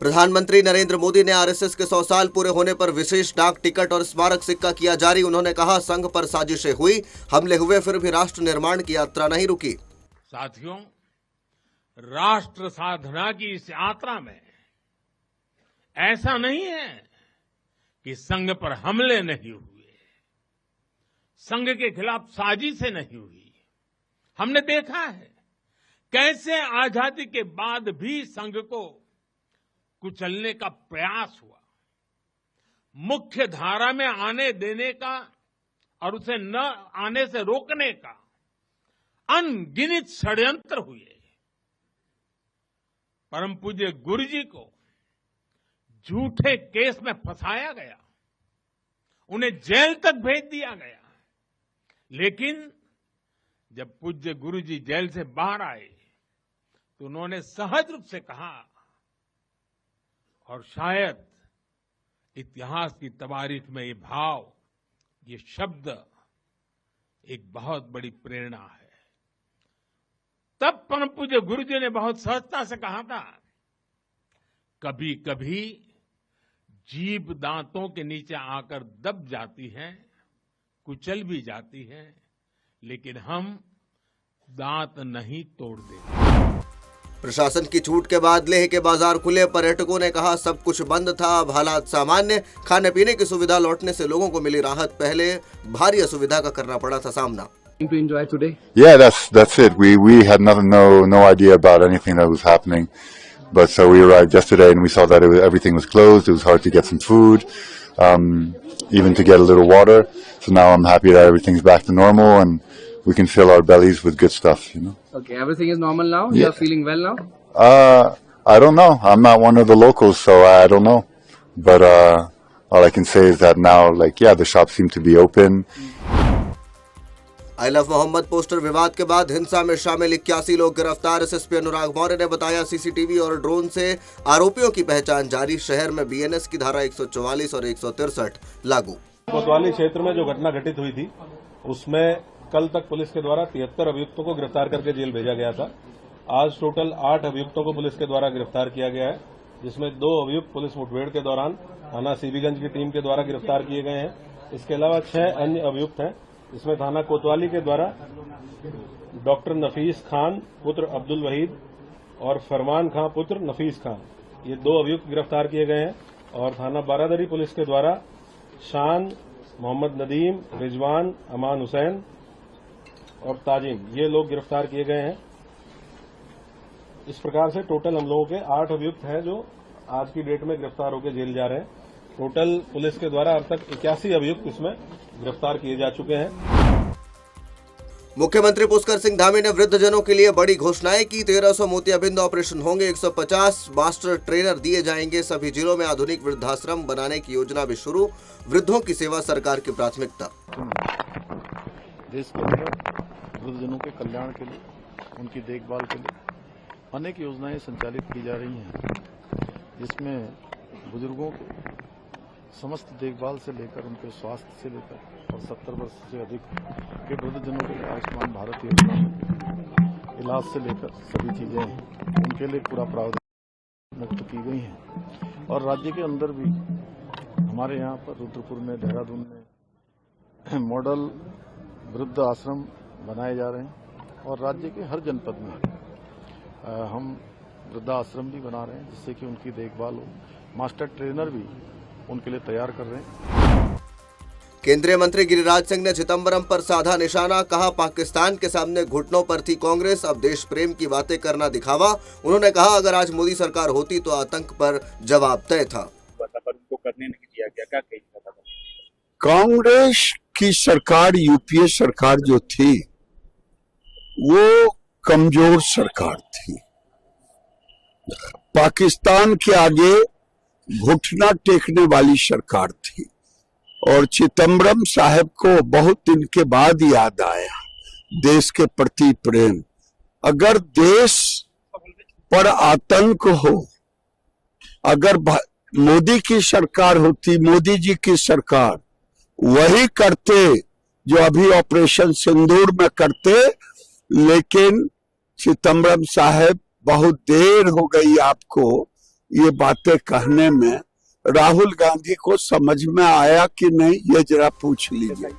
प्रधानमंत्री नरेंद्र मोदी ने आरएसएस के 100 साल पूरे होने पर विशेष डाक टिकट और स्मारक सिक्का किया जारी। उन्होंने कहा, संघ पर साजिशें हुई, हमले हुए, फिर भी राष्ट्र निर्माण की यात्रा नहीं रुकी। साथियों, राष्ट्र साधना की इस यात्रा में ऐसा नहीं है कि संघ पर हमले नहीं हुए, संघ के खिलाफ साजिशें नहीं हुई। हमने देखा है कैसे आजादी के बाद भी संघ को कुचलने का प्रयास हुआ, मुख्य धारा में आने देने का और उसे न आने से रोकने का अनगिनत षड्यंत्र हुए। परम पूज्य गुरु जी को झूठे केस में फंसाया गया, उन्हें जेल तक भेज दिया गया, लेकिन जब पूज्य गुरु जी जेल से बाहर आए तो उन्होंने सहज रूप से कहा, और शायद इतिहास की तवारीख में ये भाव, ये शब्द एक बहुत बड़ी प्रेरणा है। तब परम पूज्य गुरु जी ने बहुत सहजता से कहा था, कभी कभी जीभ दांतों के नीचे आकर दब जाती है, कुचल भी जाती है, लेकिन हम दांत नहीं तोड़ देते। प्रशासन की छूट के बाद लेह के बाजार खुले। पर्यटकों ने कहा, सब कुछ बंद था, अब हालात सामान्य। खाने पीने की सुविधा लौटने से लोगों को मिली राहत, पहले भारी असुविधा का करना पड़ा था सामना। To enjoy today? Yeah, that's it. We had no idea about anything that was happening, but so we arrived yesterday and we saw that everything was closed. It was hard to get some food, even to get a little water. So now I'm happy that everything's back to normal and we can fill our bellies with good stuff, you know. Okay, everything is normal now? Yeah. You're feeling well now? I don't know. I'm not one of the locals, so I don't know. But all I can say is that now, the shops seem to be open. I love Muhammad poster विवाद के बाद हिंसा में शामिल 81 लोग गिरफ्तार। SSP अनुराग मौर्य ने बताया, सीसीटीवी और ड्रोन से आरोपियों की पहचान जारी। शहर में बीएनएस की धारा 144 और 163 लागू। कोतवाली क्षेत्र में जो घटना घटित हुई थी, उसमें कल तक पुलिस के द्वारा 73 अभियुक्तों को गिरफ्तार करके जेल भेजा गया था। आज टोटल 8 अभियुक्तों को पुलिस के द्वारा गिरफ्तार किया गया है, जिसमें 2 अभियुक्त पुलिस मुठभेड़ के दौरान थाना सीबीगंज की टीम के द्वारा गिरफ्तार किए गए हैं। इसके अलावा 6 अन्य अभियुक्त हैं, इसमें थाना कोतवाली के द्वारा डॉक्टर नफीस खान पुत्र अब्दुल वहीद और फरमान खां पुत्र नफीस खान, ये 2 अभियुक्त गिरफ्तार किए गए हैं। और थाना बारादरी पुलिस के द्वारा शान, मोहम्मद नदीम, रिजवान, अमान हुसैन और ताजिम, ये लोग गिरफ्तार किए गए हैं। इस प्रकार से टोटल हम लोगों के 8 अभियुक्त हैं जो आज की डेट में गिरफ्तार होकर जेल जा रहे हैं। टोटल पुलिस के द्वारा अब तक 81 अभियुक्त इसमें गिरफ्तार किए जा चुके हैं। मुख्यमंत्री पुष्कर सिंह धामी ने वृद्धजनों के लिए बड़ी घोषणाएं की। 1300 मोतियाबिंद ऑपरेशन होंगे, 150 मास्टर ट्रेनर दिए जाएंगे। सभी जिलों में आधुनिक वृद्धाश्रम बनाने की योजना भी शुरू। वृद्धों की सेवा सरकार की प्राथमिकता। देश के अंदर वृद्धजनों के कल्याण के लिए, उनकी देखभाल के लिए अनेक योजनाएं संचालित की जा रही हैं, जिसमें बुजुर्गों के समस्त देखभाल से लेकर उनके स्वास्थ्य से लेकर और 70 वर्ष से अधिक के वृद्धजनों के लिए आयुष्मान भारत योजना में इलाज से लेकर सभी चीजें उनके लिए पूरा प्रावधान मुक्त की गई हैं। और राज्य के अंदर भी हमारे यहाँ पर रुद्रपुर में, देहरादून में मॉडल वृद्ध आश्रम बनाए जा रहे हैं और राज्य के हर जनपद में हम वृद्धाश्रम भी बना रहे हैं, जिससे कि उनकी देखभाल हो। मास्टर ट्रेनर भी उनके लिए तैयार कर रहे हैं। केंद्रीय मंत्री गिरिराज सिंह ने चिदंबरम पर साधा निशाना। कहा, पाकिस्तान के सामने घुटनों पर थी कांग्रेस, अब देश प्रेम की बातें करना दिखावा। उन्होंने कहा, अगर आज मोदी सरकार होती तो आतंक पर जवाब तय था। उनको करने नहीं दिया गया, क्या कही? कांग्रेस की सरकार, यूपीए सरकार जो थी, वो कमजोर सरकार थी। पाकिस्तान के आगे घुटना टेकने वाली सरकार थी और चिदंबरम साहब को बहुत दिन के बाद याद आया देश के प्रति प्रेम। अगर देश पर आतंक हो, अगर मोदी की सरकार होती, मोदी जी की सरकार, वही करते जो अभी ऑपरेशन सिंदूर में करते। लेकिन चिदंबरम साहब, बहुत देर हो गई आपको, ये बातें कहने में राहुल गांधी को समझ में आया कि नहीं, ये जरा पूछ लीजिए।